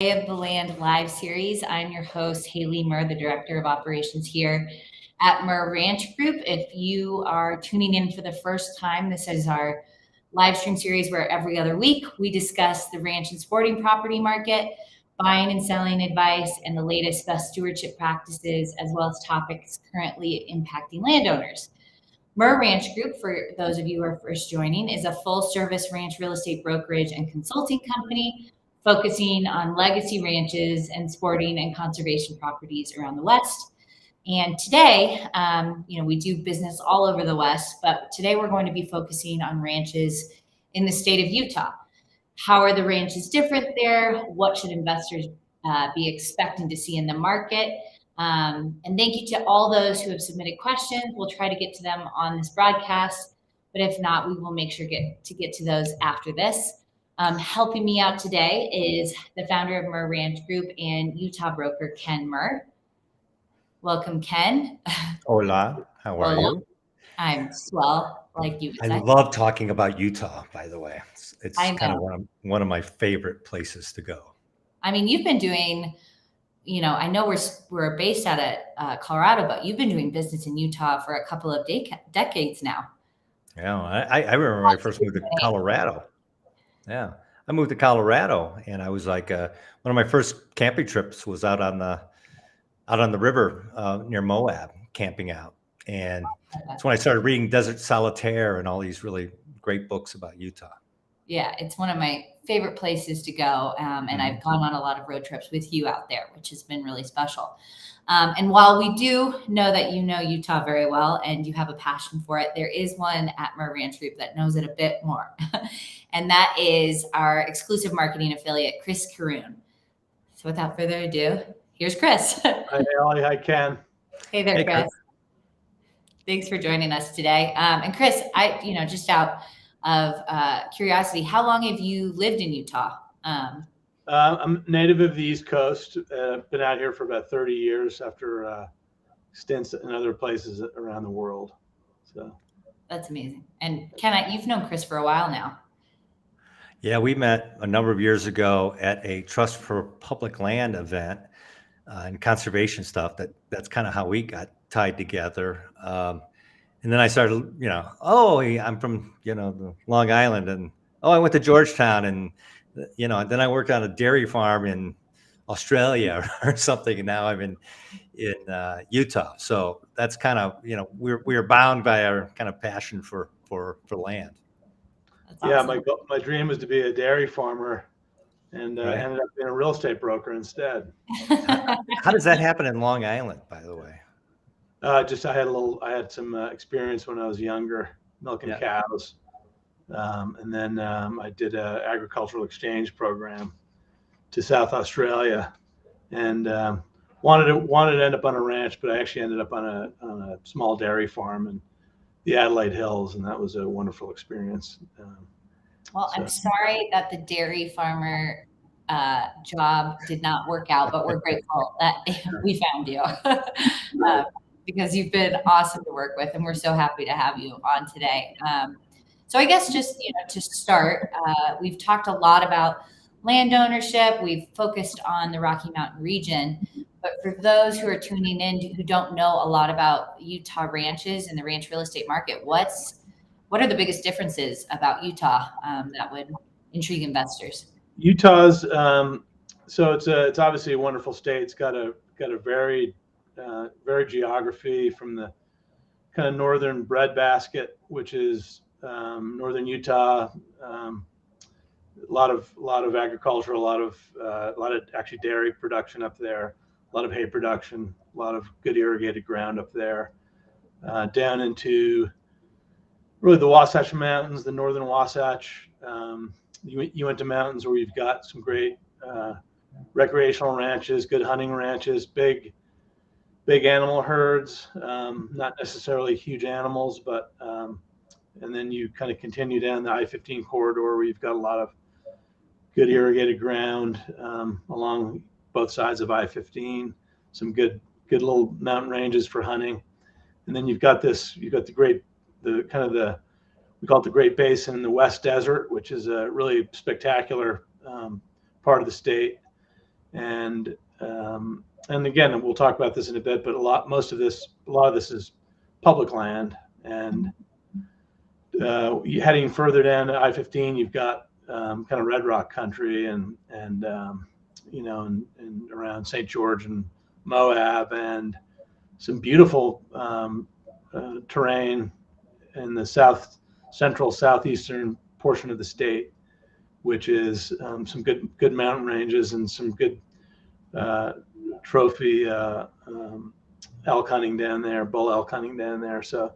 Of the Land live series. I'm your host, Haley Murr, the Director of Operations here at Murr Ranch Group. If you are tuning in for the first time, this is our live stream series where every other week we discuss the ranch and sporting property market, buying and selling advice, and the latest best stewardship practices, as well as topics currently impacting landowners. Murr Ranch Group, for those of you who are first joining, is a full service ranch real estate brokerage and consulting company focusing on legacy ranches and sporting and conservation properties around the West. And today, we do business all over the West, but today we're going to be focusing on ranches in the state of Utah. How are the ranches different there? What should investors be expecting to see in the market? And thank you to all those who have submitted questions. We'll try to get to them on this broadcast, but if not, we will make sure to get to those after this. Helping me out today is the founder of Murr Ranch Group and Utah broker, Ken Murr. Welcome, Ken. Hola, how are you? I'm swell, like you would say. I love talking about Utah, by the way. It's kind of one of my favorite places to go. I mean, you've been doing, I know we're based out of Colorado, but you've been doing business in Utah for a couple of decades now. Yeah, I remember when I first moved to Colorado. Yeah, I moved to Colorado, and I was like, one of my first camping trips was out on the river near Moab, camping out, and that's when I started reading Desert Solitaire and all these really great books about Utah. Yeah, it's one of my favorite places to go, and I've gone on a lot of road trips with you out there, which has been really special. And while we do know that you know Utah very well and you have a passion for it, there is one at Murr Ranch Group that knows it a bit more. And that is our exclusive marketing affiliate, Chris Caroon. So without further ado, here's Chris. Hi, Haley. Hi, Ken. Hey there, Chris. Thanks for joining us today. And Chris, just out of curiosity, how long have you lived in Utah? I'm native of the East Coast. Been out here for about 30 years after stints in other places around the world. So that's amazing. And Ken, you've known Chris for a while now. Yeah, we met a number of years ago at a Trust for Public Land event and conservation stuff. That's kind of how we got tied together. And then I started, I'm from, the Long Island, and I went to Georgetown, and then I worked on a dairy farm in Australia or something, and now I'm in Utah. So that's kind of, we're bound by our kind of passion for land. Yeah, awesome. My dream was to be a dairy farmer, and I ended up being a real estate broker instead. How does that happen in Long Island, by the way? I had some experience when I was younger, milking cows. And then I did an agricultural exchange program to South Australia, and wanted to end up on a ranch, but I actually ended up on a small dairy farm in the Adelaide Hills, and that was a wonderful experience. I'm sorry that the dairy farmer job did not work out, but we're grateful that we found you. Because you've been awesome to work with, and we're so happy to have you on today. So I guess just, to start, we've talked a lot about land ownership. We've focused on the Rocky Mountain region, but for those who are tuning in who don't know a lot about Utah ranches and the ranch real estate market, what are the biggest differences about Utah that would intrigue investors? Utah's, so it's obviously a wonderful state. It's got a very geography from the kind of northern breadbasket, which is northern Utah. A lot of agriculture, a lot of actually dairy production up there, a lot of hay production, a lot of good irrigated ground up there. Down into really the Wasatch Mountains, the northern Wasatch, Uinta Mountains, where you've got some great recreational ranches, good hunting ranches, big animal herds, not necessarily huge animals, but and then you kind of continue down the I-15 corridor where you've got a lot of good irrigated ground along both sides of I-15, some good little mountain ranges for hunting. And then we call it the Great Basin in the West Desert, which is a really spectacular part of the state. and again, we'll talk about this in a bit, but a lot of this is public land. And heading further down to I-15, you've got kind of Red Rock country and around St. George and Moab, and some beautiful terrain in the central southeastern portion of the state, which is some good mountain ranges and some good trophy elk hunting down there, bull elk hunting down there. So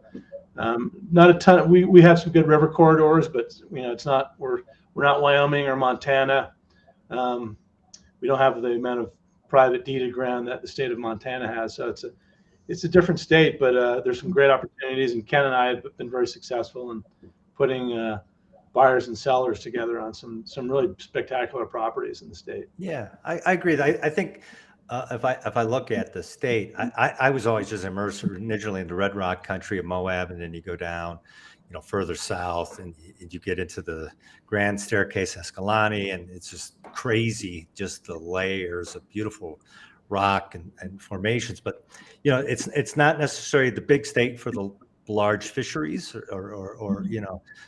not a ton. We have some good river corridors, but it's not we're not Wyoming or Montana. We don't have the amount of private deeded ground that the state of Montana has. So it's a different state, but there's some great opportunities. And Ken and I have been very successful in putting buyers and sellers together on some really spectacular properties in the state. Yeah, I agree. I think if I look at the state, I was always just immersed originally in the Red Rock country of Moab, and then you go down, further south, and you get into the Grand Staircase Escalante, and it's just crazy, just the layers of beautiful rock and formations. But it's not necessarily the big state for the large fisheries or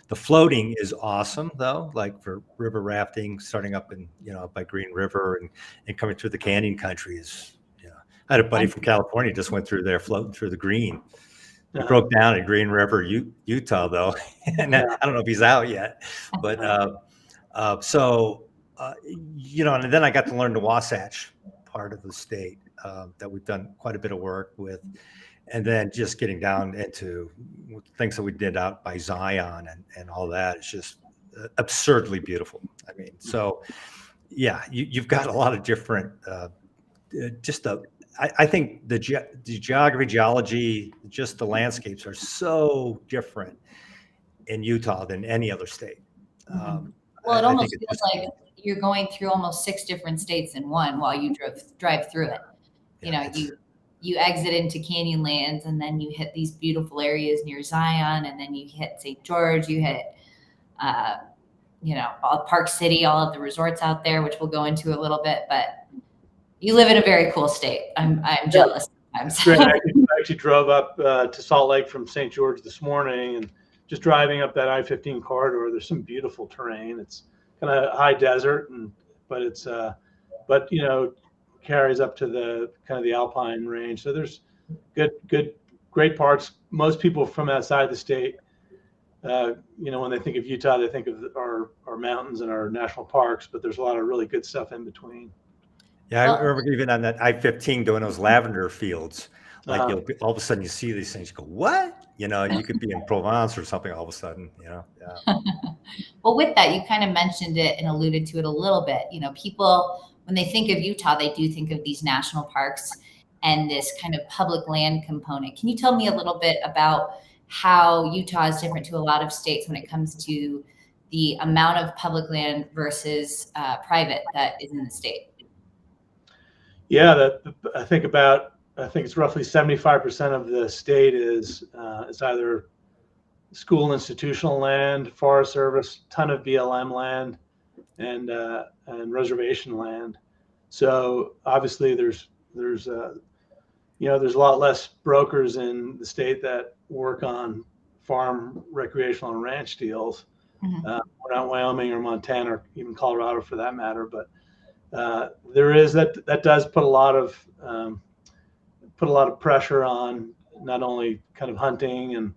the floating is awesome though, like for river rafting, starting up in up by Green River and coming through the canyon country is I had a buddy from California just went through there floating through the Green. He broke down at Green River, Utah though, and I don't know if he's out yet, but and then I got to learn the Wasatch part of the state that we've done quite a bit of work with. And then just getting down into things that we did out by Zion and all that, it's just absurdly beautiful. I mean, so yeah, you've got a lot of different, I think the geography, geology, just the landscapes are so different in Utah than any other state. Well, it almost feels like you're going through almost 6 different states in one while you drive through it. You exit into Canyonlands, and then you hit these beautiful areas near Zion, and then you hit St. George, you hit, Park City, all of the resorts out there, which we'll go into a little bit, but you live in a very cool state. I'm jealous sometimes. Great. I actually drove up to Salt Lake from St. George this morning, and just driving up that I-15 corridor, there's some beautiful terrain. It's kind of high desert, but carries up to the kind of the Alpine range. So there's great parts. Most people from outside the state, when they think of Utah, they think of our mountains and our national parks, but there's a lot of really good stuff in between. Yeah, I remember even on that I-15 doing those lavender fields. Like all of a sudden you see these things, you go, what? You could be in Provence or something all of a sudden, Yeah. Well, with that, you kind of mentioned it and alluded to it a little bit. People, when they think of Utah, they do think of these national parks and this kind of public land component. Can you tell me a little bit about how Utah is different to a lot of states when it comes to the amount of public land versus private that is in the state? Yeah, I think it's roughly 75% of the state is either school institutional land, Forest Service, ton of BLM land, and reservation land. So obviously there's a lot less brokers in the state that work on farm, recreational, and ranch deals. Mm-hmm. We're not Wyoming or Montana or even Colorado for that matter, but there is that does put a lot of pressure on not only kind of hunting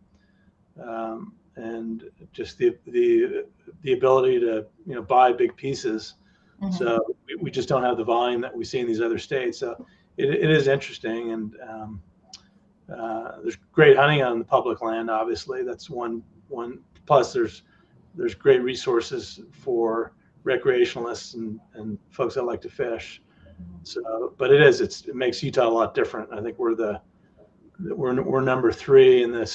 and just the ability to buy big pieces. Mm-hmm. So we just don't have the volume that we see in these other states. So it is interesting, and there's great hunting on the public land. Obviously, that's one. Plus, there's great resources for recreationalists and folks that like to fish. So, but it makes Utah a lot different. I think we're number 3 in the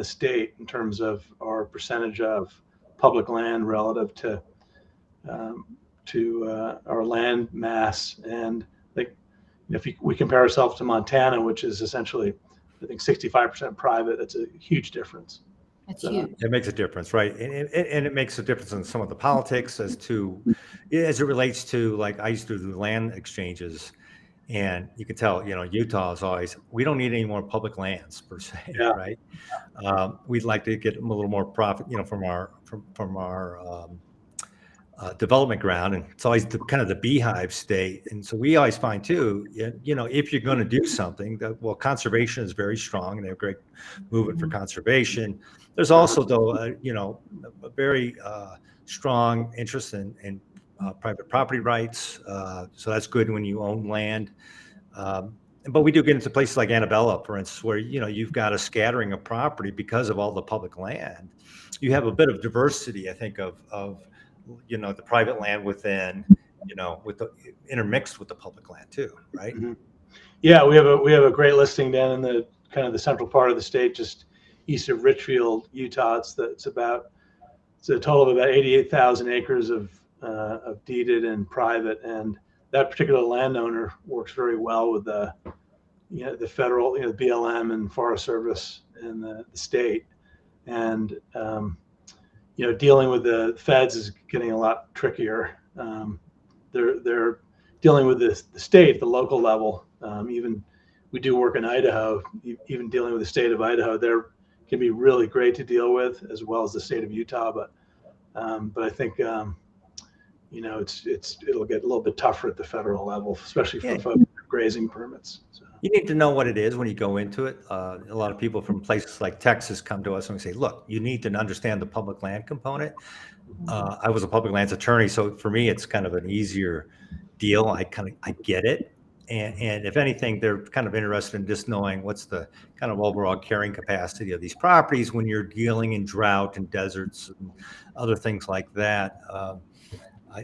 state in terms of our percentage of public land relative to our land mass. And like if we compare ourselves to Montana, which is essentially I think 65% private, that's a huge difference. That's huge. It makes a difference, right? And it makes a difference in some of the politics as it relates to, like, I used to do land exchanges, and you can tell, Utah is always, we don't need any more public lands per se, Yeah. right? We'd like to get a little more profit, from our development ground, and it's always kind of the beehive state. And so we always find too, if you're going to do something, conservation is very strong, and they have great movement for conservation. There's also, though, a very strong interest in private property rights. So that's good when you own land. But we do get into places like Annabella, for instance, where, you've got a scattering of property because of all the public land. You have a bit of diversity, I think, of the private land within, with the intermixed with the public land too, right? Mm-hmm. Yeah, we have a great listing down in the kind of the central part of the state, just east of Richfield, Utah. It's a total of about 88,000 acres of deeded and private, and that particular landowner works very well with the federal, BLM and Forest Service and the state, and dealing with the feds is getting a lot trickier. They're dealing with the state, the local level. Even we do work in Idaho. Even dealing with the state of Idaho, they can be really great to deal with, as well as the state of Utah. But I think it'll get a little bit tougher at the federal level, especially for folks with grazing permits. So. You need to know what it is when you go into it. A lot of people from places like Texas come to us and we say, look, you need to understand the public land component. I was a public lands attorney, so for me, it's kind of an easier deal. I get it. And if anything, they're kind of interested in just knowing what's the kind of overall carrying capacity of these properties when you're dealing in drought and deserts and other things like that.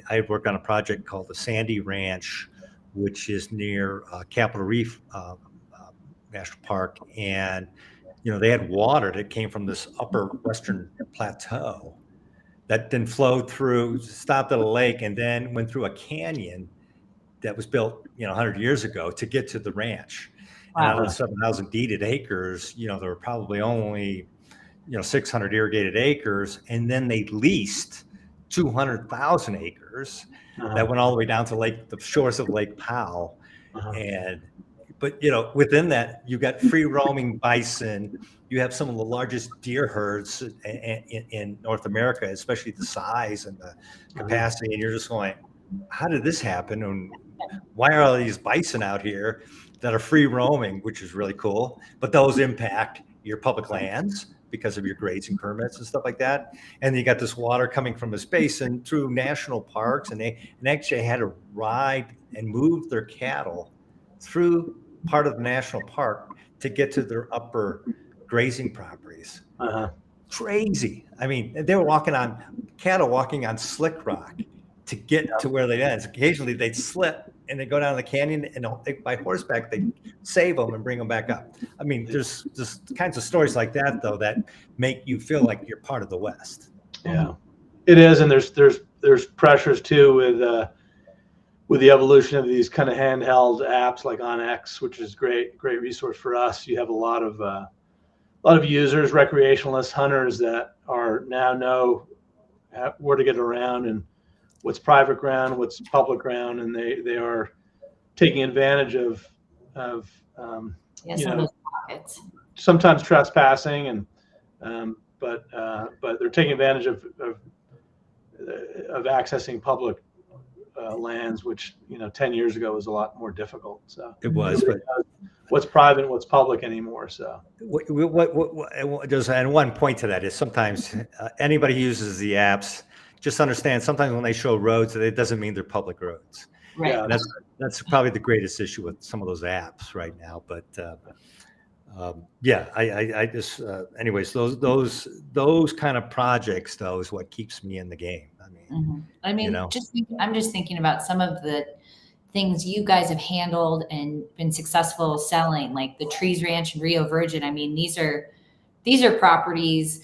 I worked on a project called the Sandy Ranch, which is near Capitol Reef National Park. And, they had water that came from this upper western plateau that then flowed through, stopped at a lake, and then went through a canyon that was built, 100 years ago to get to the ranch. Wow. And out of the 7,000 deeded acres, there were probably only, 600 irrigated acres. And then they leased 200,000 acres that went all the way down to the shores of Lake Powell. But within that, you got free roaming bison. You have some of the largest deer herds in North America, especially the size and the capacity. And you're just going, how did this happen? And why are all these bison out here that are free roaming, which is really cool, but those impact your public lands because of your grazing permits and stuff like that. And you got this water coming from this basin through national parks, and they actually had to ride and move their cattle through part of the national park to get to their upper grazing properties. Crazy. I mean, they were cattle walking on slick rock to get to where they end. Occasionally they'd slip and they go down the canyon, and by horseback, they save them and bring them back up. I mean, there's just kinds of stories like that, though, that make you feel like you're part of the West. Yeah, it is. And there's pressures too with the evolution of these kind of handheld apps like OnX, which is great resource for us. You have a lot of users, recreationalists, hunters that are now know where to get around and what's private ground, what's public ground, and they are taking advantage of some of those pockets. Sometimes trespassing, and but they're taking advantage of accessing public lands, which 10 years ago was a lot more difficult. So it was, but what's private and what's public anymore. So what just, and one point to that is sometimes anybody who uses the apps, just understand sometimes when they show roads, it doesn't mean they're public roads. Right. And that's probably the greatest issue with some of those apps right now. But I just anyways, those kind of projects though is what keeps me in the game. I'm just thinking about some of the things you guys have handled and been successful selling, like the Trees Ranch and Rio Virgin. I mean, these are properties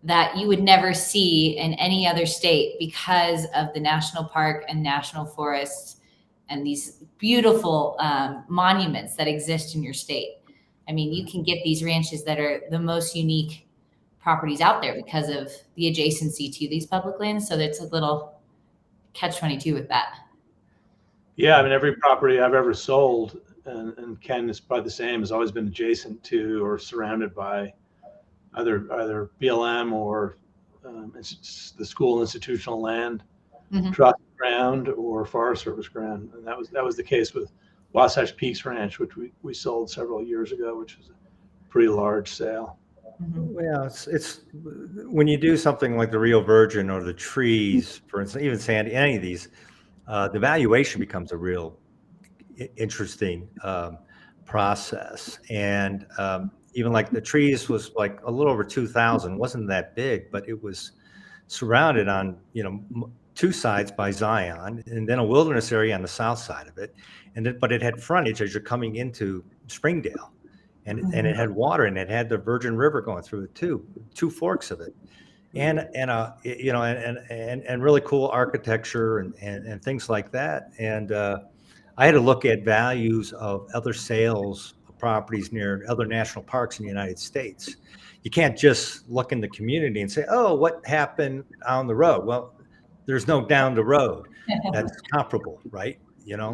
that you would never see in any other state because of the national park and national forests and these beautiful monuments that exist in your state. I mean, you can get these ranches that are the most unique properties out there because of the adjacency to these public lands. So it's a little catch-22 with that. Yeah, I mean, every property I've ever sold, and Ken is probably the same, has always been adjacent to or surrounded by either BLM or it's the school institutional land, trust ground, or Forest Service ground. And that was the case with Wasatch Peaks Ranch, which we sold several years ago, which was a pretty large sale. Well, it's when you do something like the Rio Virgin or the trees, for instance, even Sandy, any of these, the valuation becomes a real interesting process. And even like the trees was like a little over 2,000, wasn't that big, but it was surrounded on, two sides by Zion, and then a wilderness area on the south side of it. But it had frontage as you're coming into Springdale. And it had water, and it had the Virgin River going through it too, two forks of it, and really cool architecture and things like that. And I had to look at values of other sales of properties near other national parks in the United States. You can't just look in the community and say, oh, what happened on the road? Well, there's no down the road that's comparable, right? Yeah.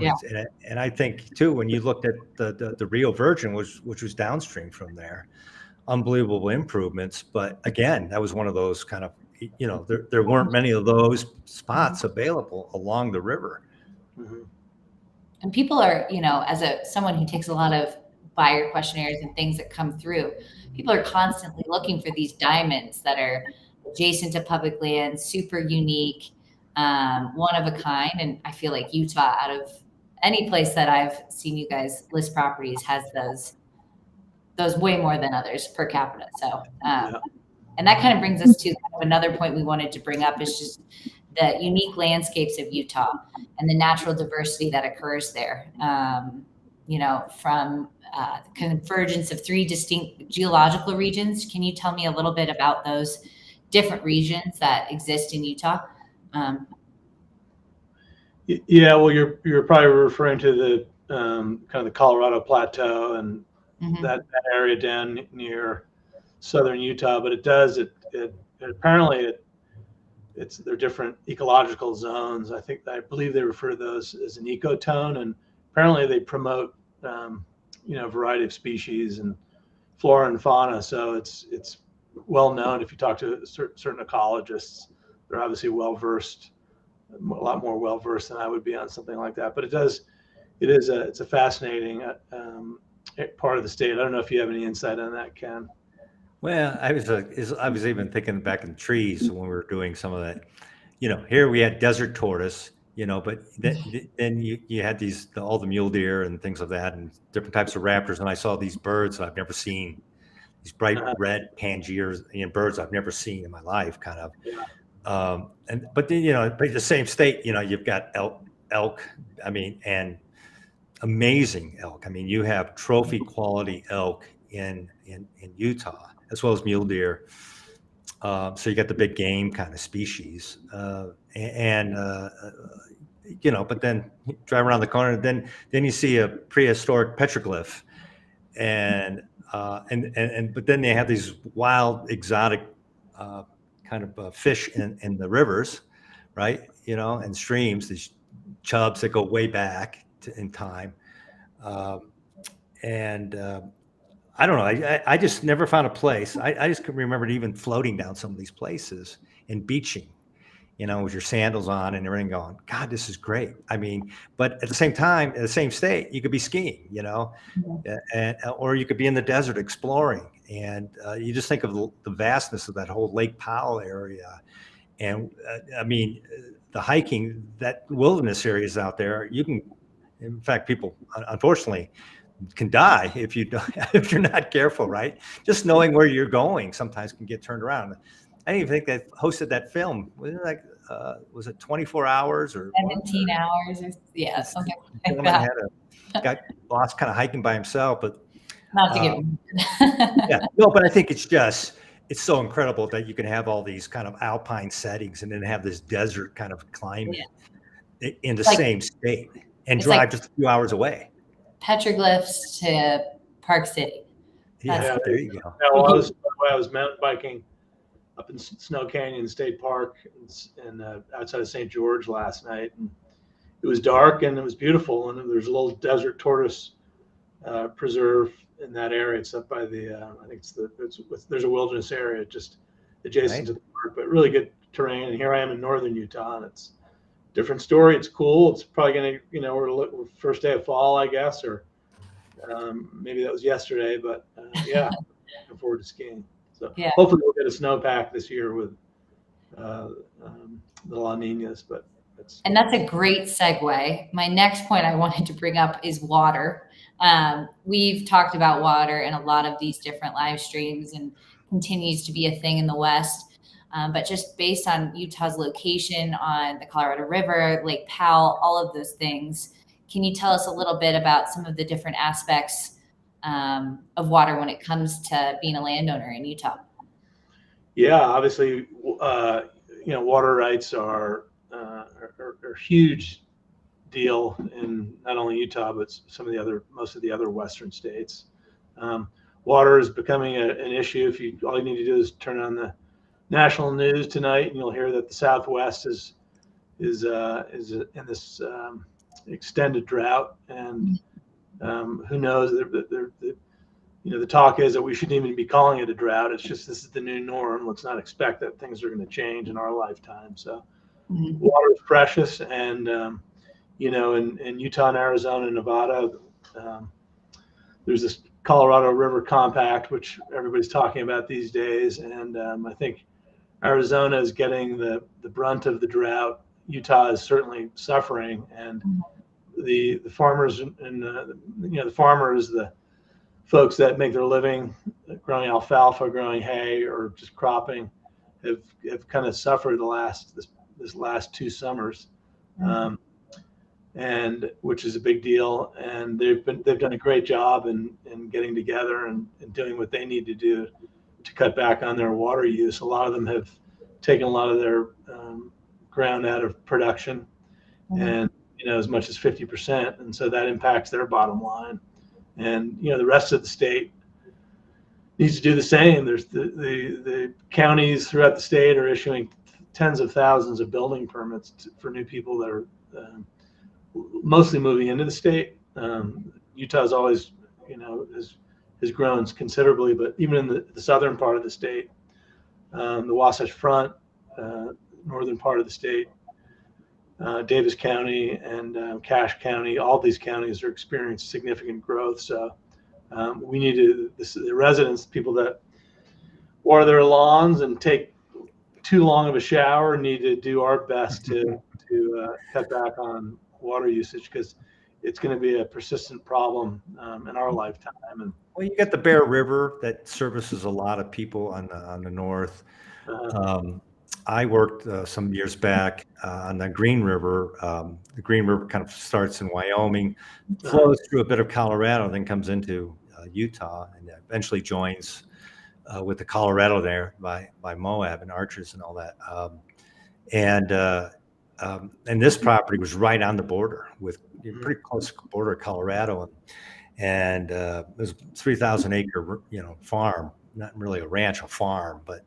And I think too, when you looked at the Rio Virgin, which was downstream from there, unbelievable improvements. But again, that was one of those kind of, there weren't many of those spots available along the river. And people are, as someone who takes a lot of buyer questionnaires and things that come through, people are constantly looking for these diamonds that are adjacent to public land, super unique, one of a kind. And I feel like Utah, out of any place that I've seen you guys list properties, has those way more than others per capita. So, and that kind of brings us to kind of another point we wanted to bring up, is just the unique landscapes of Utah and the natural diversity that occurs there. From the convergence of 3 distinct geological regions. Can you tell me a little bit about those different regions that exist in Utah? Yeah, well, you're probably referring to the kind of the Colorado Plateau and that area down near southern Utah. But they're different ecological zones. I believe they refer to those as an ecotone, and apparently they promote a variety of species and flora and fauna. So it's well known. If you talk to certain ecologists, they're obviously well versed, a lot more well versed than I would be on something like that. But it's a fascinating part of the state. I don't know if you have any insight on that, Ken. Well, I was even thinking back in the trees when we were doing some of that. Here we had desert tortoise, but then you had all the mule deer and things of that, and different types of raptors. And I saw these birds that I've never seen, these bright red Tangiers, birds I've never seen in my life, kind of. But then, but the same state, you've got elk, and amazing elk. You have trophy quality elk in Utah, as well as mule deer. So you got the big game kind of species, but then you drive around the corner, then you see a prehistoric petroglyph, but then they have these wild, exotic kind of fish in the rivers, right? And streams, these chubs that go way back in time, I don't know. I just never found a place. I just can remember even floating down some of these places and beaching, with your sandals on and everything, going, God, this is great. But at the same time, in the same state, you could be skiing, or you could be in the desert exploring. And you just think of the vastness of that whole Lake Powell area. And the hiking, that wilderness areas out there, in fact, people, unfortunately, can die if you're not careful, right? Just knowing where you're going sometimes can get turned around. I didn't even think they hosted that film. Was it 24 hours or 17 hours? Yeah, something like that. Got lost kind of hiking by himself, but not to get. Yeah, no, but I think it's so incredible that you can have all these kind of alpine settings and then have this desert kind of climate in the same state and drive just a few hours away. Petroglyphs to Park City. There you go. I was mountain biking up in Snow Canyon State Park and outside of St. George last night. And it was dark and it was beautiful. And there's a little desert tortoise preserve in that area. It's up by the, I think there's a wilderness area just adjacent to the park, but really good terrain. And here I am in northern Utah, and it's a different story. It's cool. It's probably going to, we're first day of fall, I guess, or maybe that was yesterday, but yeah, looking forward to skiing. So hopefully we'll get a snowpack this year with the La Ninas, but and that's a great segue. My next point I wanted to bring up is water. We've talked about water in a lot of these different live streams and continues to be a thing in the West. But just based on Utah's location on the Colorado River, Lake Powell, all of those things, can you tell us a little bit about some of the different aspects of water when it comes to being a landowner in Utah? Yeah, obviously, water rights are a huge deal in not only Utah, but most of the other Western states. Water is becoming an issue. All you need to do is turn on the national news tonight, and you'll hear that the Southwest is in this extended drought. And who knows? The talk is that we shouldn't even be calling it a drought. It's just this is the new norm. Let's not expect that things are going to change in our lifetime. So water is precious, and in Utah and Arizona and Nevada, there's this Colorado River Compact, which everybody's talking about these days. And I think Arizona is getting the brunt of the drought. Utah is certainly suffering, and the farmers and the farmers, the folks that make their living growing alfalfa, growing hay, or just cropping, have kind of suffered this last 2 summers, and which is a big deal. And they've done a great job in getting together and doing what they need to do to cut back on their water use. A lot of them have taken a lot of their ground out of production, and as much as 50%, and so that impacts their bottom line. And the rest of the state needs to do the same. There's the counties throughout the state are issuing tens of thousands of building permits for new people that are mostly moving into the state. Utah's always, has grown considerably, but even in the southern part of the state, the Wasatch Front, northern part of the state, Davis County and Cache County, all these counties are experiencing significant growth. So we need the residents, people that water their lawns and take too long of a shower, need to do our best to cut back on water usage, because it's going to be a persistent problem in our lifetime. And well, you got the Bear River that services a lot of people on the north. I worked some years back on the Green River. The Green River kind of starts in Wyoming, flows through a bit of Colorado, then comes into Utah, and eventually joins with the Colorado there by Moab and Arches and all that. And this property was right on the border with pretty close border of Colorado, and it was a 3,000 acre farm, not really a ranch, a farm, but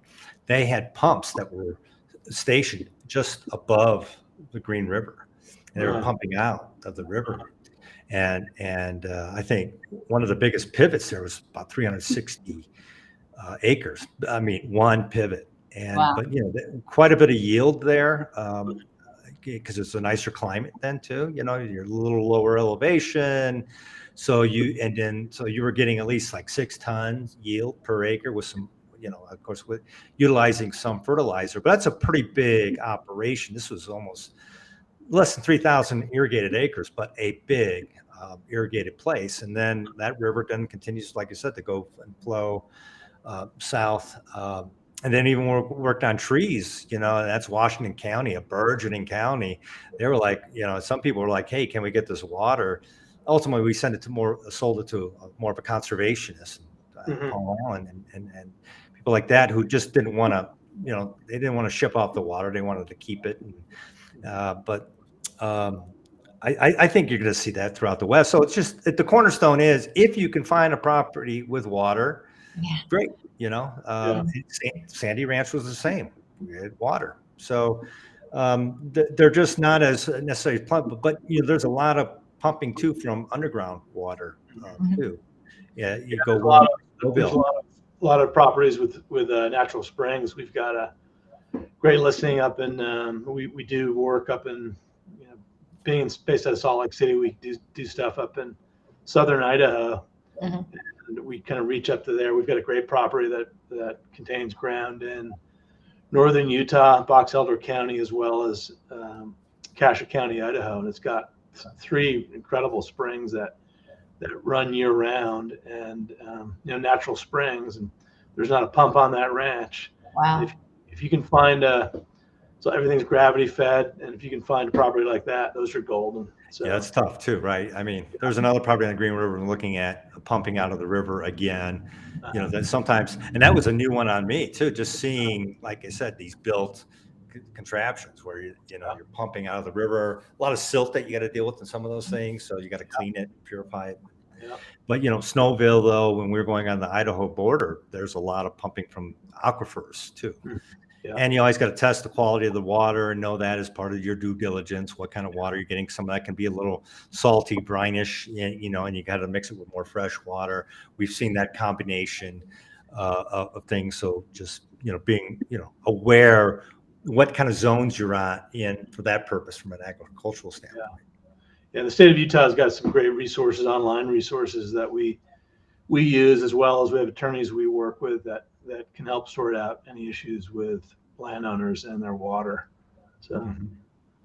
they had pumps that were stationed just above the Green River, and they were pumping out of the river. And I think one of the biggest pivots there was about 360 acres. I mean, one pivot, and but quite a bit of yield there, because it's a nicer climate then too. You're a little lower elevation, so you were getting at least like 6 tons yield per acre with some, of course, with utilizing some fertilizer. But that's a pretty big operation. This was almost less than 3,000 irrigated acres, but a big irrigated place. And then that river then continues, like I said, to go and flow south. And then even worked on trees, and that's Washington County, a burgeoning county. They were like, some people were like, hey, can we get this water? Ultimately, we sold it to more of a conservationist, Paul Allen, and people like that who just didn't want to, they didn't want to ship off the water. They wanted to keep it. But I think you're going to see that throughout the West. So it's just the cornerstone is if you can find a property with water, Yeah. great. Yeah. Sandy Ranch was the same. We had water. So they're just not as necessarily pumped, but there's a lot of pumping too from underground water too. Yeah, you go There's a lot of properties with natural springs. We've got a great listing up in we do work up in, being based out of Salt Lake City. We do stuff up in southern Idaho, and we kind of reach up to there. We've got a great property that contains ground in northern Utah, Box Elder County, as well as Cassia County, Idaho, and it's got 3 incredible springs that run year round, and natural springs, and there's not a pump on that ranch. Wow. If you can find so everything's gravity fed, and if you can find a property like that, those are golden. So yeah, it's tough too, right? I mean, there's another property on the Green River we're looking at pumping out of the river again. That sometimes, and that was a new one on me too, just seeing, like I said, these built contraptions where you're pumping out of the river, a lot of silt that you got to deal with in some of those things, so you got to clean it, purify it. Yeah. But Snowville, though, when we were going on the Idaho border, there's a lot of pumping from aquifers too. Yeah. And you always got to test the quality of the water and know that as part of your due diligence, what kind of water you're getting. Some of that can be a little salty, brinish, and you got to mix it with more fresh water. We've seen that combination of things. So just, being, aware what kind of zones you're in for that purpose from an agricultural standpoint. Yeah, the state of Utah has got some great resources, online resources that we use, as well as we have attorneys we work with that can help sort out any issues with landowners and their water. So,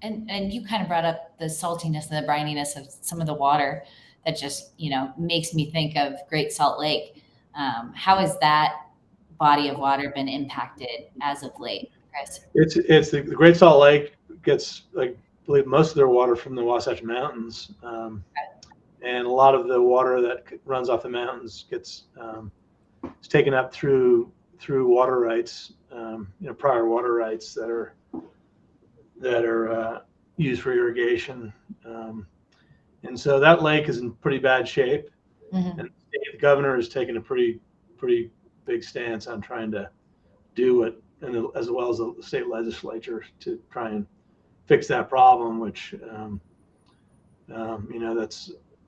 and you kind of brought up the saltiness and the brininess of some of the water that just makes me think of Great Salt Lake. How has that body of water been impacted as of late, Chris? It's the Great Salt Lake gets, I believe, most of their water from the Wasatch Mountains, and a lot of the water that runs off the mountains gets is taken up through water rights, prior water rights that are used for irrigation, and so that lake is in pretty bad shape. And the governor has taken a pretty big stance on trying to do it, and as well as the state legislature, to try and fix that problem, which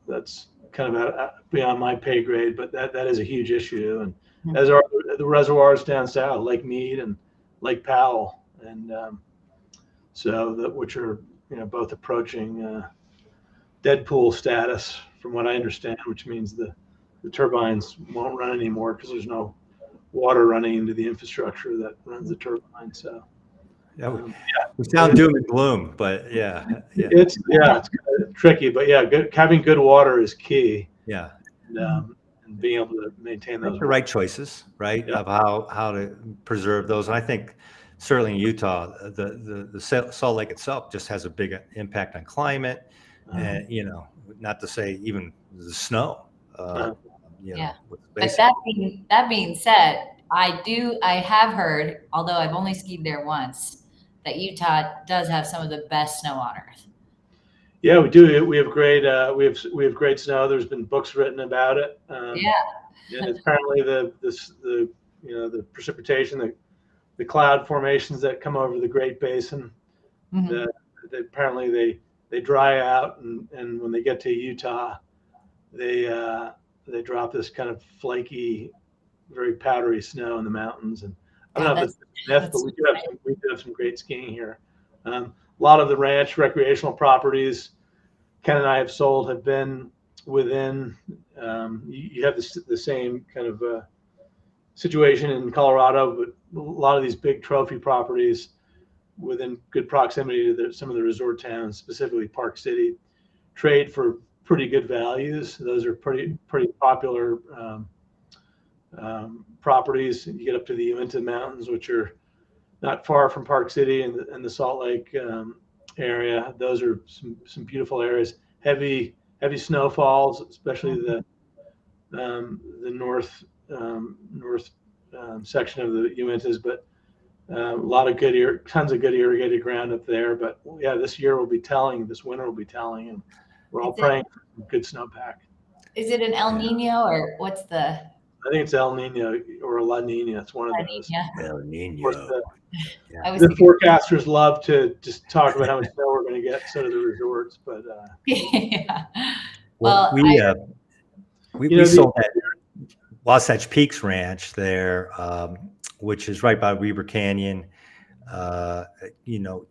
that's kind of beyond my pay grade, but that is a huge issue, and as are the reservoirs down south, Lake Mead and Lake Powell, and which are both approaching dead pool status, from what I understand, which means the turbines won't run anymore because there's no water running into the infrastructure that runs the turbine. So we sound doom and gloom, but it's kind of tricky, but having good water is key. Yeah. And being able to maintain those the right choices, right? Yeah. Of how to preserve those. And I think certainly in Utah, the Salt Lake itself just has a big impact on climate, and not to say even the snow. But that being said, I have heard, although I've only skied there once, that Utah does have some of the best snow on earth. Yeah, we do. We have great we have great snow. There's been books written about it. And apparently the precipitation, the cloud formations that come over the Great Basin, apparently they dry out, and when they get to Utah, they drop this kind of flaky, very powdery snow in the mountains. And I don't know if it's a myth, but we do have some great skiing here. A lot of the ranch recreational properties Ken and I have sold have been within. You have the same kind of situation in Colorado, but a lot of these big trophy properties within good proximity to some of the resort towns, specifically Park City, trade for pretty good values. Those are pretty popular properties. You get up to the Uinta Mountains, which are not far from Park City and the Salt Lake area. Those are some beautiful areas. Heavy snowfalls, especially the north section of the Uintas, but a lot of tons of good irrigated ground up there. But this winter will be telling, and we're all praying for good snowpack. Is it an El Nino, or what's the? I think it's El Nino or La Nina. It's one of La those. Nina. El Of Nino. course, I was the thinking, forecasters love to just talk about how much snow we're going to get. So do the resorts, but yeah. Well, Well, we sold that Wasatch Peaks Ranch there, which is right by Weber Canyon. You know,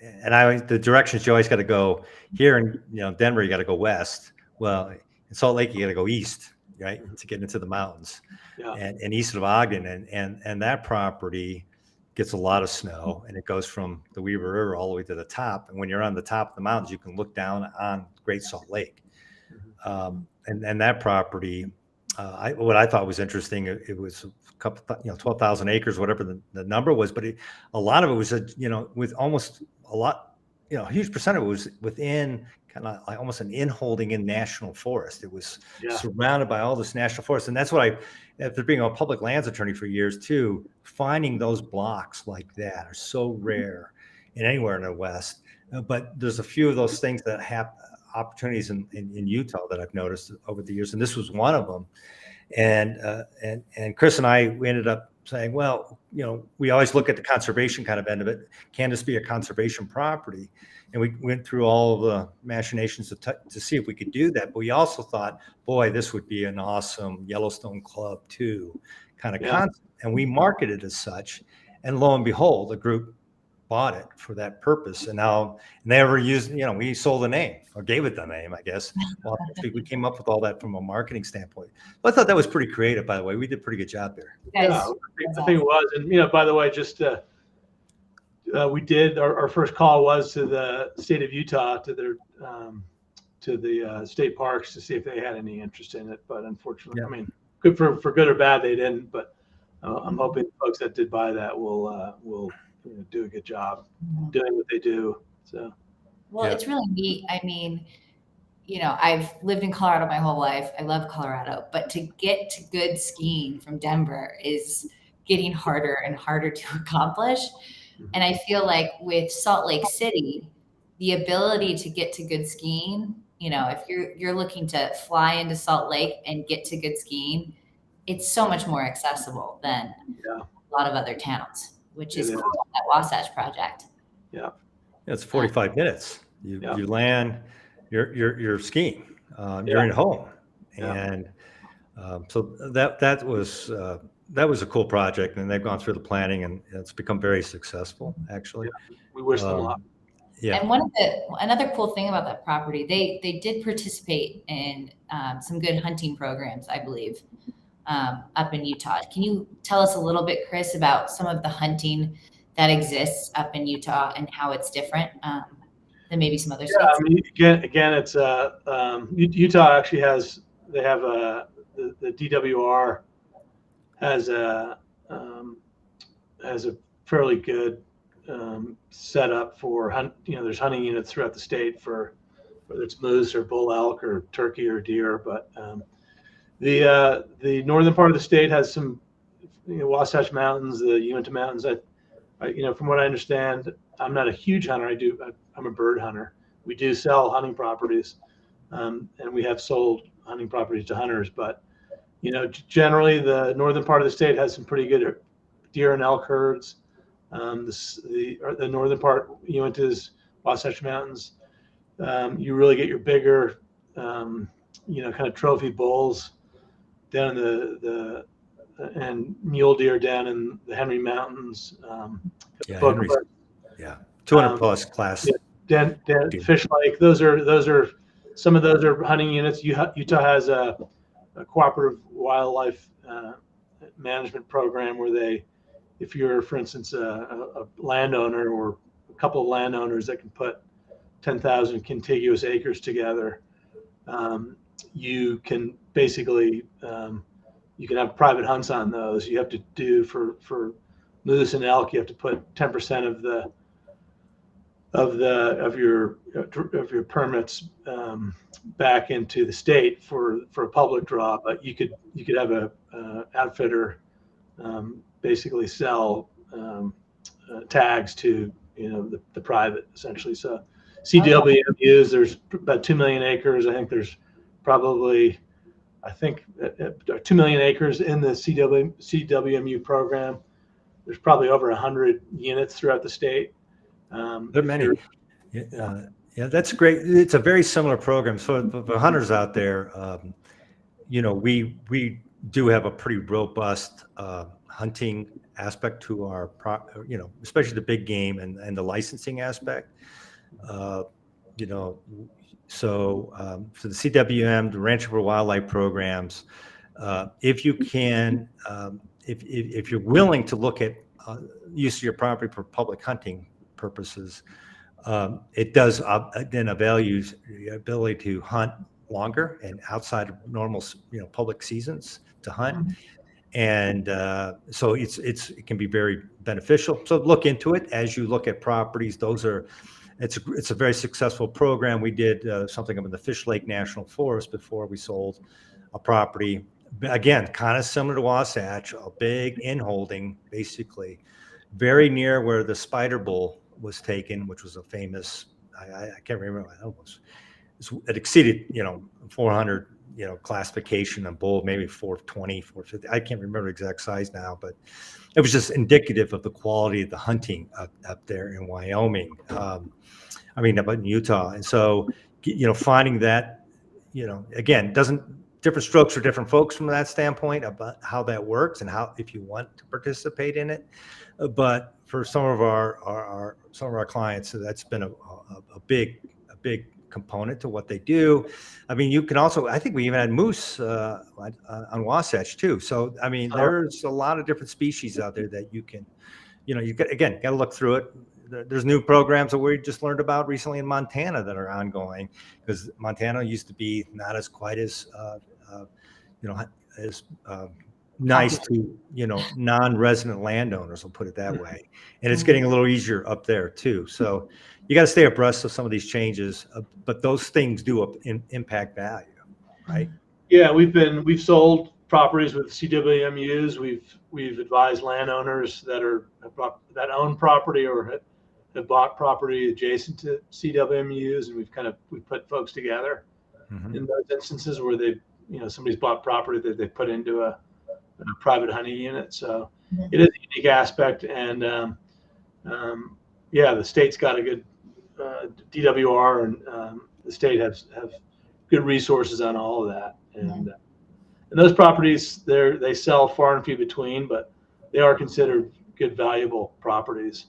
and the directions you always got to go here in Denver, you got to go west. Well, in Salt Lake, you got to go east, right, to get into the mountains, yeah, and east of Ogden, and that property gets a lot of snow, and it goes from the Weber River all the way to the top. And when you're on the top of the mountains, you can look down on Great Salt Lake. And that property, what I thought was interesting, it was a couple, 12,000 acres, whatever the number was, but a lot of it was, with almost a huge percent of it was within kind of like almost an inholding in national forest. It was surrounded by all this national forest. And that's what after being a public lands attorney for years too, finding those blocks like that are so rare anywhere in the West. But there's a few of those things that have opportunities in Utah that I've noticed over the years, and this was one of them. And Chris and we ended up saying, well, we always look at the conservation kind of end of it. Can this be a conservation property? And we went through all of the machinations to see if we could do that. But we also thought, boy, this would be an awesome Yellowstone Club 2 kind of concept. And we marketed as such. And lo and behold, the group bought it for that purpose. And now never used, we sold the name or gave it the name, I guess. Well, we came up with all that from a marketing standpoint. But I thought that was pretty creative, by the way. We did a pretty good job there. Yeah, I think it was. And, by the way, just we did our first call was to the state of Utah, to the state parks to see if they had any interest in it. But unfortunately, I mean, good for good or bad, they didn't. But I'm hoping the folks that did buy that will do a good job doing what they do. So, it's really neat. I mean, I've lived in Colorado my whole life. I love Colorado, but to get to good skiing from Denver is getting harder and harder to accomplish. And I feel like with Salt Lake City, the ability to get to good skiing, if you're looking to fly into Salt Lake and get to good skiing, it's so much more accessible than a lot of other towns, which is cool, that Wasatch Project. Yeah, it's 45 minutes. You land, you're skiing, you're at home, and so that was a cool project, and they've gone through the planning, and it's become very successful. Actually, we wish them luck. Yeah. And another cool thing about that property, they did participate in some good hunting programs, I believe, up in Utah. Can you tell us a little bit, Chris, about some of the hunting that exists up in Utah and how it's different than maybe some other states? I mean, again, it's Utah actually has the DWR has a fairly good setup for there's hunting units throughout the state for whether it's moose or bull elk or turkey or deer, but the northern part of the state has some Wasatch Mountains, the Uinta Mountains. From what I understand, I'm not a huge hunter. I'm a bird hunter. We do sell hunting properties, and we have sold hunting properties to hunters. But generally, the northern part of the state has some pretty good deer and elk herds. The northern part, Uintas, Wasatch Mountains, you really get your bigger, kind of trophy bulls down in and mule deer down in the Henry Mountains. Henry's, 200 plus class. Fish Lake. Those are some of those are hunting units. Utah has a cooperative wildlife management program where if you're, for instance, a landowner or a couple of landowners that can put 10,000 contiguous acres together, you can basically you can have private hunts on those. You have to do for moose and elk. You have to put 10% of your permits back into the state for a public draw. But you could have a outfitter basically sell tags to the private essentially. So CWMUs, there's about 2 million acres. I think there's probably I think 2 million acres in the CWMU program. There's probably over 100 units throughout the state. There are many. Yeah, that's great. It's a very similar program. So the hunters out there, we do have a pretty robust hunting aspect to our, especially the big game and the licensing aspect. For the CWM, the Rancho for Wildlife programs, if you can, if you're willing to look at use of your property for public hunting purposes, it does then avail you the ability to hunt longer and outside of normal, public seasons to hunt. And so it can be very beneficial. So look into it as you look at properties. It's a very successful program. We did something up in the Fish Lake National Forest before we sold a property. Again, kind of similar to Wasatch, a big in-holding, basically, very near where the Spider Bull was taken, which was a famous, I can't remember, it exceeded, 400, classification on bull, maybe 420, 450. I can't remember the exact size now, but it was just indicative of the quality of the hunting up there in Wyoming. Up in Utah. And so, finding that, again, different strokes for different folks from that standpoint about how that works and how, if you want to participate in it. But for some of our clients, that's been a big component to what they do. You can also, I think we even had moose on Wasatch too. So, there's a lot of different species out there that you can, you got to look through it. There's new programs that we just learned about recently in Montana that are ongoing, because Montana used to be not as quite as, nice to, non-resident landowners, we'll put it that way. And it's getting a little easier up there too. So you got to stay abreast of some of these changes, but those things do impact value, right? Yeah, we've sold properties with CWMUs. We've advised landowners that own property or have bought property adjacent to CWMUs, and we've put folks together in those instances where somebody's bought property that they put into a private hunting unit. So it is a unique aspect, and the state's got a good DWR, and the state have good resources on all of that. And those properties, they sell far and few between, but they are considered good, valuable properties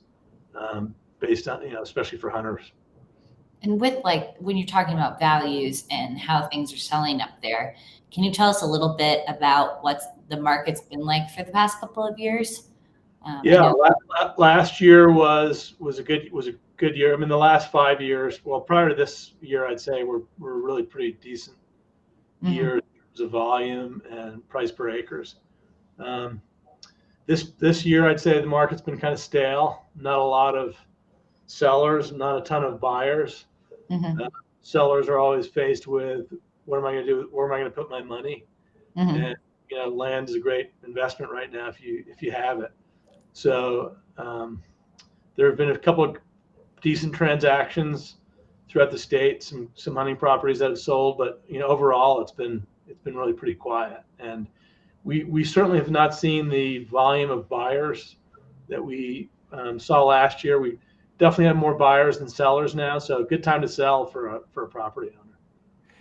based on, especially for hunters. And with when you're talking about values and how things are selling up there, can you tell us a little bit about what the market's been like for the past couple of years? Last year was a good year. The last 5 years, well, prior to this year, I'd say we're really pretty decent year in terms of volume and price per acres. This year, I'd say the market's been kind of stale. Not a lot of sellers, not a ton of buyers. Sellers are always faced with, what am I going to do? Where am I going to put my money? And land is a great investment right now if you have it. So there have been a couple of decent transactions throughout the state, some hunting properties that have sold, but overall it's been really pretty quiet. And we certainly have not seen the volume of buyers that we saw last year. We definitely have more buyers than sellers now, so good time to sell for a property owner.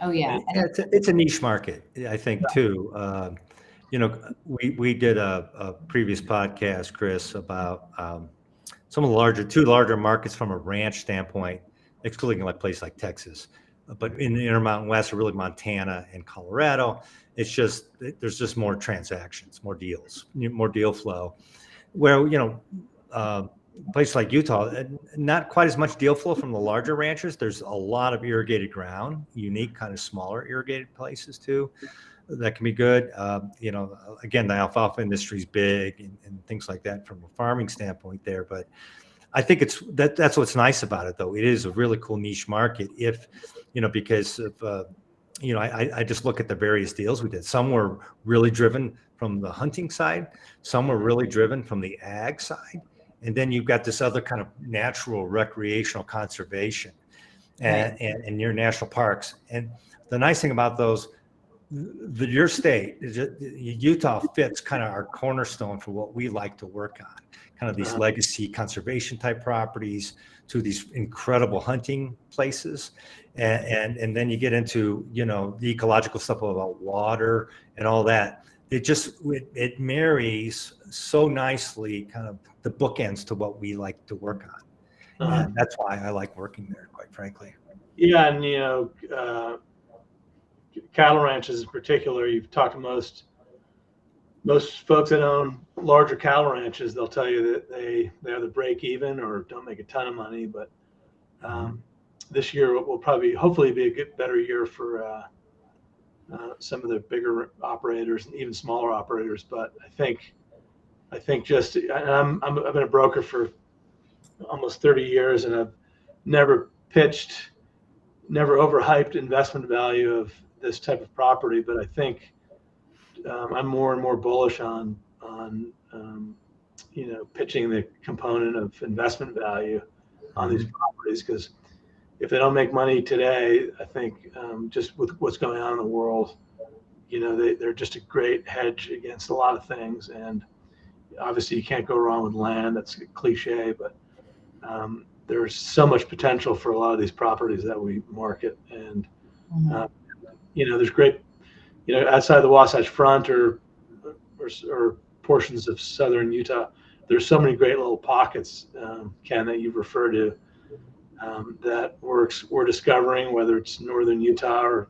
Oh yeah, it's a niche market, I think, too. We did a previous podcast, Chris, about some of the two larger markets from a ranch standpoint, excluding a place like Texas. But in the Intermountain West, or really Montana and Colorado, there's just more transactions, more deals, more deal flow. Where place like Utah, not quite as much deal flow from the larger ranchers. There's a lot of irrigated ground, unique kind of smaller irrigated places too, that can be good. Again, the alfalfa industry is big and things like that from a farming standpoint there. But I think that's what's nice about it, though. It is a really cool niche market because of, I just look at the various deals we did. Some were really driven from the hunting side. Some were really driven from the ag side. And then you've got this other kind of natural recreational conservation and near national parks. And the nice thing about those, your state, Utah fits kind of our cornerstone for what we like to work on, kind of these legacy conservation type properties to these incredible hunting places. And then you get into, the ecological stuff about water and all that. It marries so nicely, kind of the bookends to what we like to work on. And that's why I like working there, quite frankly. Yeah. And, cattle ranches in particular, you've talked to most folks that own larger cattle ranches, they'll tell you that they either break even or don't make a ton of money. But this year will hopefully be a better year for some of the bigger operators and even smaller operators. But I think I've been a broker for almost 30 years, and I've never overhyped investment value of this type of property. But I think I'm more and more bullish on pitching the component of investment value on these properties, because if they don't make money today, I think just with what's going on in the world, they're just a great hedge against a lot of things. And obviously you can't go wrong with land. That's a cliche, but there's so much potential for a lot of these properties that we market. And there's great, outside the Wasatch Front or portions of southern Utah, there's so many great little pockets, Ken, that you've referred to, that we're discovering, whether it's northern Utah or,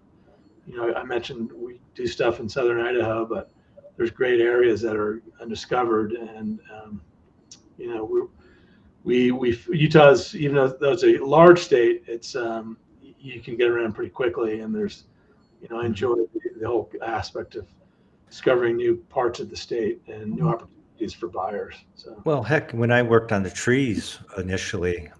I mentioned we do stuff in southern Idaho, but there's great areas that are undiscovered. And Utah's, even though it's a large state, it's you can get around pretty quickly, and there's, I enjoy the whole aspect of discovering new parts of the state and new opportunities for buyers. So, well, heck, when I worked on the trees initially,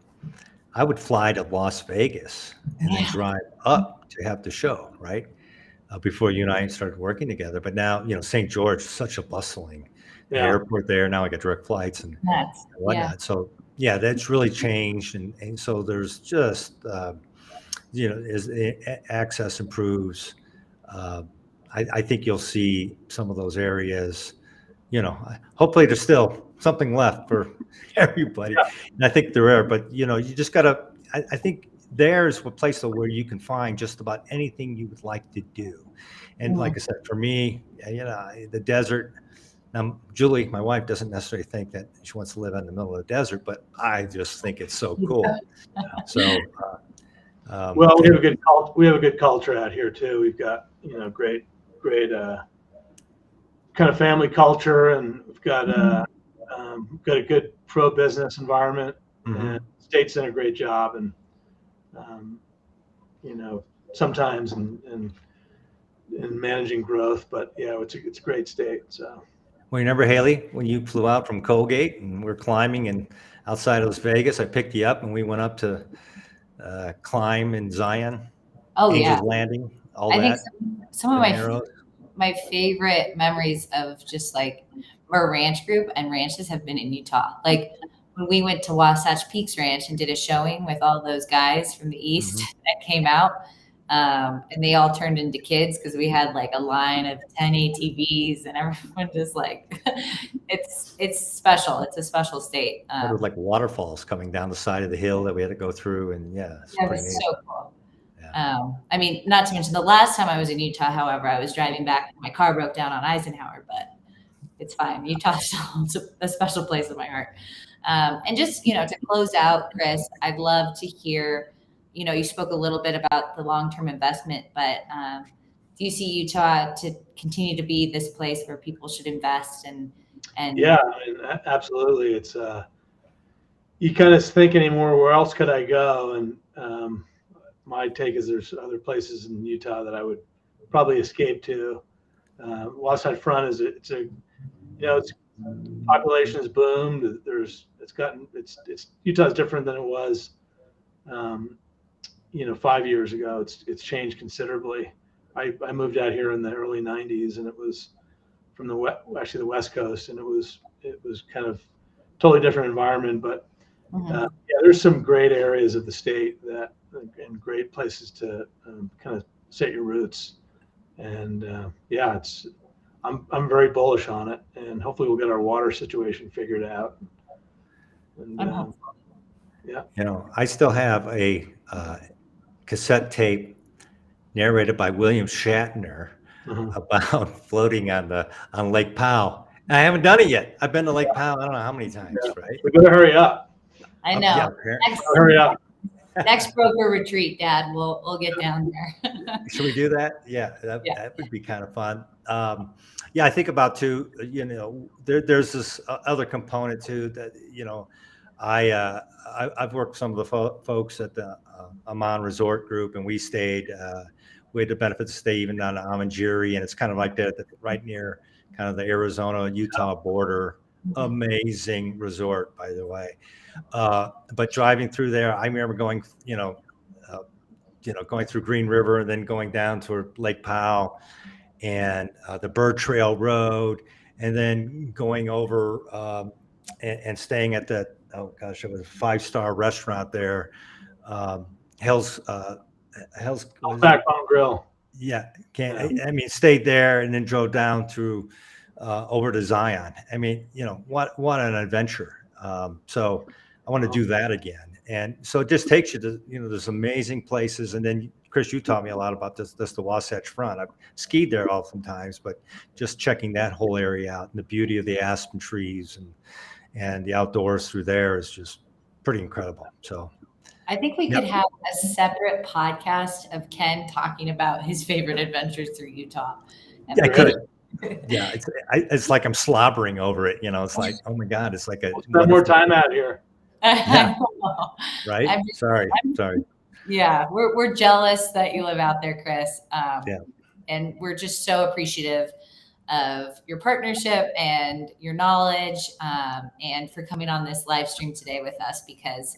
I would fly to Las Vegas and then drive up to have the show, right? Before you and I started working together. But now, St. George is such a bustling airport there. Now I get direct flights and whatnot. Yeah. So yeah, that's really changed. And so there's just, as access improves, I think you'll see some of those areas, hopefully there's still something left for everybody. Yeah. And I think there are, but you just gotta, I think there's a place where you can find just about anything you would like to do. And like I said, for me, the desert, Julie, my wife, doesn't necessarily think that she wants to live in the middle of the desert, but I just think it's so cool. So, well, we have a good culture out here too. We've got, great kind of family culture, and we've got a good pro-business environment, and the state's done a great job. And sometimes in managing growth, but it's a great state. So, well, you remember, Haley, when you flew out from Colgate and we're climbing and outside of Las Vegas, I picked you up and we went up to climb in Zion. Angel's Landing, all that. I think some of my favorite memories of just like our ranch group and ranches have been in Utah. Like when we went to Wasatch Peaks Ranch and did a showing with all those guys from the East that came out, and they all turned into kids because we had like a line of 10 ATVs and everyone just like, it's special. It's a special state. There were like waterfalls coming down the side of the hill that we had to go through, and it was so cool. I mean, not to mention the last time I was in Utah, however, I was driving back, my car broke down on Eisenhower, but it's fine. Utah still a special place in my heart. And just, to close out, Chris, I'd love to hear, you spoke a little bit about the long-term investment, but do you see Utah to continue to be this place where people should invest and Yeah, I mean, absolutely. It's you kind of think anymore, where else could I go? And my take is there's other places in Utah that I would probably escape to. Wasatch Front is it's population has boomed. Utah's different than it was 5 years ago. It's changed considerably. I moved out here in the early 90s, and it was from the West Coast, and it was kind of totally different environment. But there's some great areas of the state and great places to kind of set your roots. And yeah, I'm very bullish on it, and hopefully we'll get our water situation figured out. And I'm hopeful. yeah, I still have a cassette tape narrated by William Shatner about floating on Lake Powell. And I haven't done it yet. I've been to Lake Powell, I don't know how many times, yeah. right? We better hurry up. I Yeah, know. apparently. Hurry up. Next broker retreat, Dad. We'll get down there. Should we do that? Yeah, Yeah. that would be kind of fun. Yeah, I think about too, there's this other component too that, I've worked with some of the folks at the Amman Resort Group, and we had the benefit to stay even down to Amanjiri, and it's kind of like that, right near kind of the Arizona-Utah border. Amazing resort, by the way. But driving through there, I remember going, going through Green River and then going down to Lake Powell and the Bird Trail Road, and then going over and staying at it was a 5-star restaurant there, Hell's Backbone Grill. Yeah, stayed there and then drove down through over to Zion. I mean, what an adventure. So I want to do that again. And so it just takes you to, there's amazing places. And then Chris, you taught me a lot about the Wasatch Front. I've skied there oftentimes, but just checking that whole area out and the beauty of the aspen trees and the outdoors through there is just pretty incredible. So I think we could have a separate podcast of Ken talking about his favorite adventures through Utah. Yeah, I could. Yeah, it's like I'm slobbering over it. It's like, oh my God, it's like We'll spend more time out here. Yeah. Right? Sorry. Yeah, we're jealous that you live out there, Chris. Yeah. And we're just so appreciative of your partnership and your knowledge, and for coming on this live stream today with us, because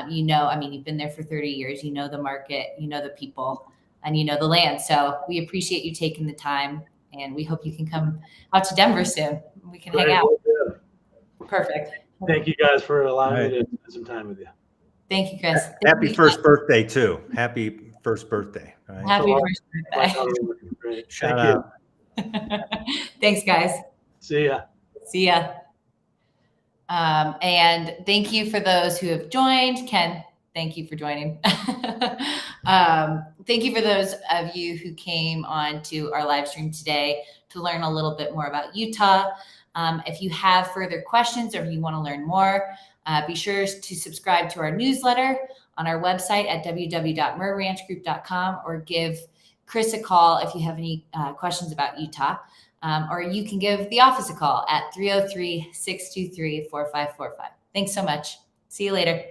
you've been there for 30 years, you know the market, you know the people, and you know the land. So we appreciate you taking the time, and we hope you can come out to Denver soon. We can hang out. Perfect. Thank you guys for allowing me to spend some time with you. Thank you, Chris. Happy first birthday too. Happy first birthday. Right? Happy first birthday. Great. Shout Thank out. Thanks, guys. See ya. See ya. And thank you for those who have joined. Ken, thank you for joining. Thank you for those of you who came on to our live stream today to learn a little bit more about Utah. If you have further questions or if you want to learn more, be sure to subscribe to our newsletter on our website at www.merranchgroup.com, or give Chris a call if you have any questions about Utah. Or you can give the office a call at 303-623-4545. Thanks so much. See you later.